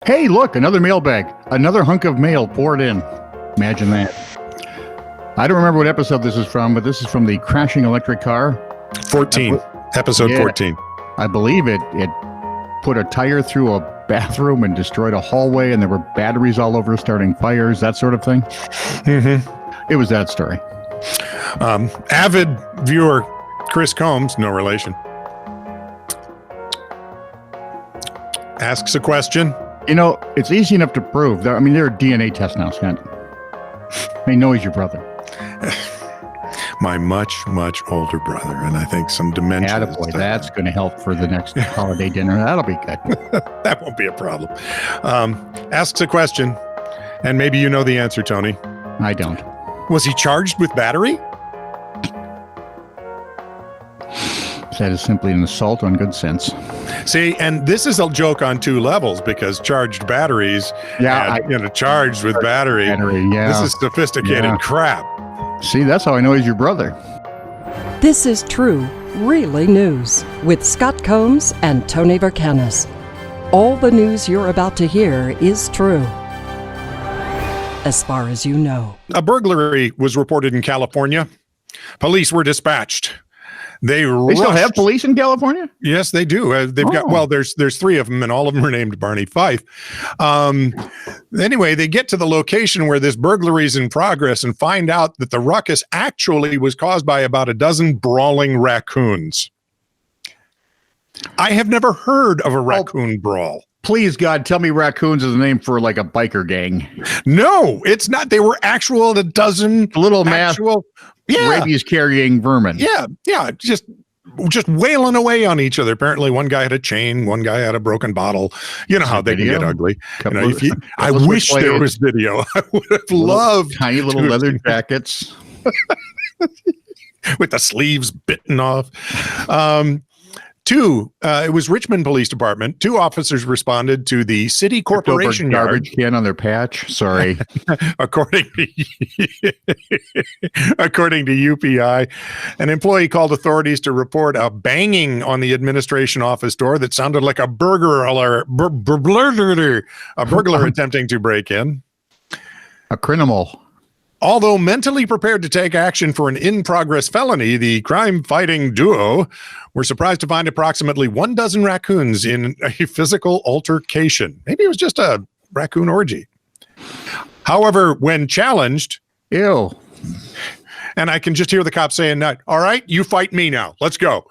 Hey, look, another mailbag. Another hunk of mail poured in. Imagine that. I don't remember what episode this is from, but this is from the crashing electric car. 14. Episode 14. I believe it put a tire through a bathroom and destroyed a hallway, and there were batteries all over starting fires, that sort of thing. Mm-hmm. It was that story. Avid viewer Chris Combs, no relation, asks a question. You know, it's easy enough to prove. I mean, there are DNA tests now, Scott. They know he's your brother. My much, much older brother, and I think some dementia. Attaboy, that's going to help for the next holiday dinner. That'll be good. That won't be a problem. Asks a question, and maybe you know the answer, Tony. I don't. Was he charged with battery? That is simply an assault on good sense. See, and this is a joke on two levels because charged batteries, charged with battery. This is sophisticated crap. See, that's how I know he's your brother. This is True, Really News with Scott Combs and Tony Verkinnes. All the news you're about to hear is true, as far as you know. A burglary was reported in California. Police were dispatched. They still have police in California? Yes, they do. They've got, there's three of them, and all of them are named Barney Fife. Anyway, they get to the location where this burglary is in progress and find out that the ruckus actually was caused by about a dozen brawling raccoons. I have never heard of a raccoon brawl. Please, God, tell me Raccoons is the name for like a biker gang. No, it's not. They were a dozen little rabies carrying vermin. Yeah, just wailing away on each other. Apparently, one guy had a chain, one guy had a broken bottle. You know how they can get ugly. I wish there was video. I would have loved tiny little leather jackets with the sleeves bitten off. It was Richmond Police Department. 2 officers responded to the city corporation garbage can on their patch. Sorry. According to UPI, an employee called authorities to report a banging on the administration office door that sounded like a burglar attempting to break in. A criminal. Although mentally prepared to take action for an in-progress felony, the crime-fighting duo were surprised to find approximately 12 raccoons in a physical altercation. Maybe it was just a raccoon orgy. However, when challenged, ew, and I can just hear the cops saying, "All right, you fight me now. Let's go."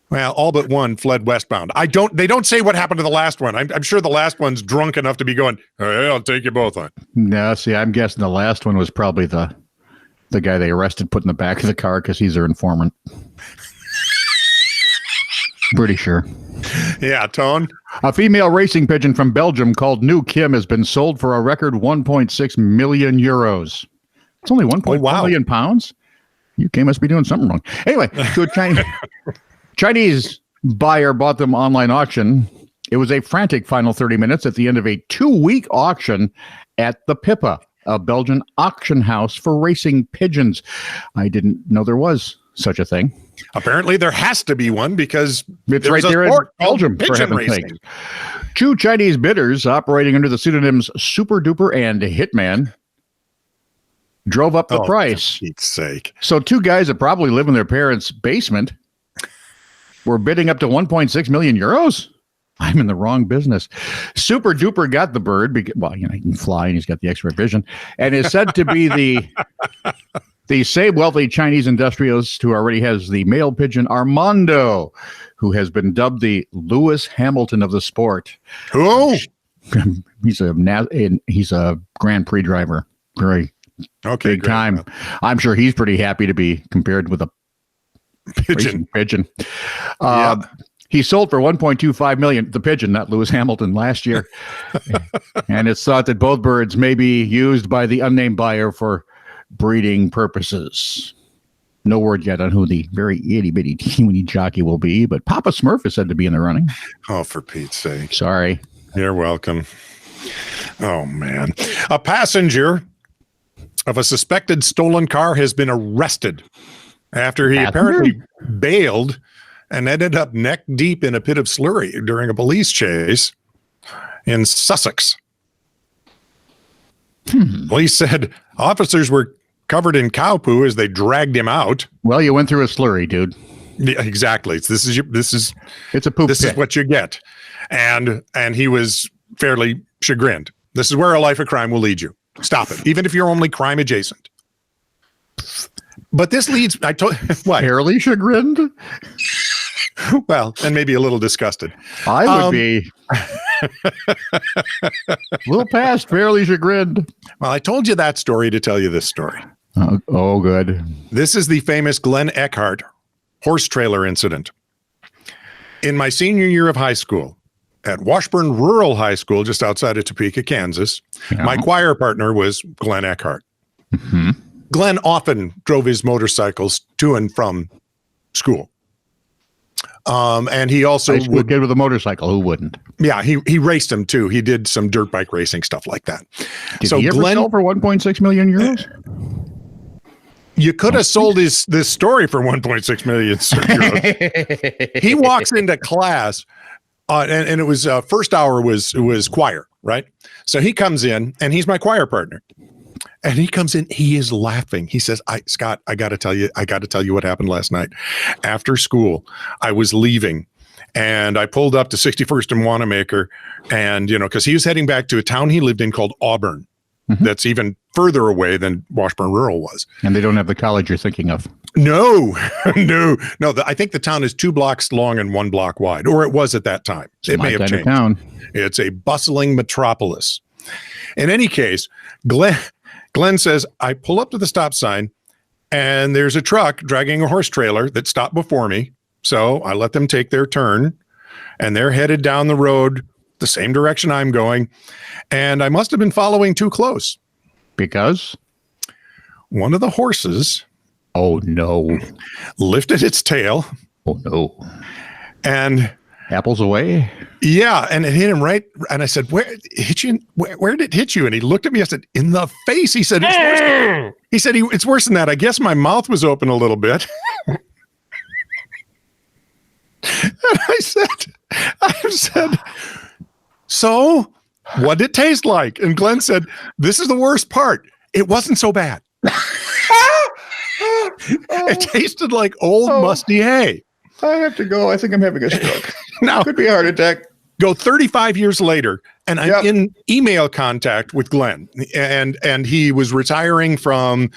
Well, all but one fled westbound. They don't say what happened to the last one. I'm sure the last one's drunk enough to be going, "Hey, I'll take you both on." No, see, I'm guessing the last one was probably the guy they arrested, put in the back of the car because he's their informant. Pretty sure. Yeah, Tone. A female racing pigeon from Belgium called New Kim has been sold for a record 1.6 million euros. It's only 1.1 million pounds. UK must be doing something wrong. Anyway, to a Chinese buyer bought them online auction. It was a frantic final 30 minutes at the end of a 2-week auction at the Pippa, a Belgian auction house for racing pigeons. I didn't know there was such a thing. Apparently there has to be one because it's right there in Belgium, for heaven's sake. 2 Chinese bidders operating under the pseudonyms Super Duper and Hitman drove up the price. For Pete's sake. So 2 guys that probably live in their parents' basement were bidding up to 1.6 million euros. I'm in the wrong business. Super Duper got the bird because, he can fly and he's got the X-ray vision, and is said to be the same wealthy Chinese industrialist who already has the male pigeon Armando, who has been dubbed the Lewis Hamilton of the sport. Oh, he's a Grand Prix driver, very big time. I'm sure he's pretty happy to be compared with a pigeon. He sold for 1.25 million, the pigeon, not Lewis Hamilton, last year. And it's thought that both birds may be used by the unnamed buyer for breeding purposes. No word yet on who the very itty-bitty teeny jockey will be, but Papa Smurf is said to be in the running. Oh, for Pete's sake. Sorry. You're welcome. Oh, man. A passenger of a suspected stolen car has been arrested after he apparently bailed and ended up neck deep in a pit of slurry during a police chase. in Sussex. Police said officers were covered in cow poo as they dragged him out. Well, you went through a slurry, dude. Yeah, exactly. It's a poop. This pit. is what you get. And he was fairly chagrined. This is where a life of crime will lead you. Stop it. Even if you're only crime adjacent. But this leads, what? Fairly chagrined? Well, and maybe a little disgusted. I would be a little past fairly chagrined. Well, I told you that story to tell you this story. Oh, good. This is the famous Glenn Eckhart horse trailer incident. In my senior year of high school, at Washburn Rural High School, just outside of Topeka, Kansas, my choir partner was Glenn Eckhart. Mm-hmm. Glenn often drove his motorcycles to and from school. And he also would get with a motorcycle. Who wouldn't? Yeah, he raced them too. He did some dirt bike racing stuff like that. Did he ever sell for 1.6 million euros? You could have sold this story for 1.6 million euros. He walks into class, and it was first hour was choir, right? So he comes in, and he's my choir partner. And he comes in, he is laughing. He says, Scott, I got to tell you what happened last night. After school, I was leaving and I pulled up to 61st and Wanamaker, and, because he was heading back to a town he lived in called Auburn. Mm-hmm. That's even further away than Washburn Rural was. And they don't have the college you're thinking of. No. I think the town is 2 blocks long and 1 block wide, or it was at that time. It may have changed. Town. It's a bustling metropolis. In any case, Glenn says, I pull up to the stop sign and there's a truck dragging a horse trailer that stopped before me. So I let them take their turn and they're headed down the road the same direction I'm going. And I must have been following too close. Because? One of the horses. Oh, no. Lifted its tail. Oh, no. And apples away? Yeah, and it hit him right. And I said, where did it hit you? And he looked at me. I said, in the face. He said, it's worse. He said, it's worse than that. I guess my mouth was open a little bit. And I said, so what did it taste like? And Glenn said, this is the worst part. It wasn't so bad. It tasted like old musty hay. I have to go. I think I'm having a stroke. Now, could be a heart attack. Go 35 years later, and I'm in email contact with Glenn, and he was retiring from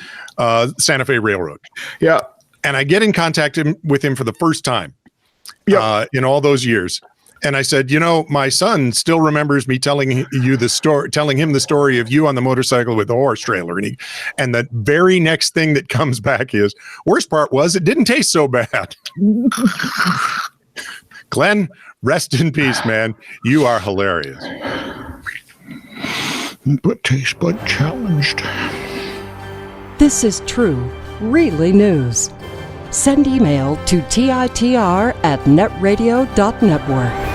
Santa Fe Railroad. Yeah, and I get in contact with him for the first time in all those years. And I said, my son still remembers me telling him the story of you on the motorcycle with the horse trailer. And the very next thing that comes back is, worst part was it didn't taste so bad. Glenn, rest in peace, man. You are hilarious. But taste bud challenged. This is true, really news. Send email to TITR@netradio.network.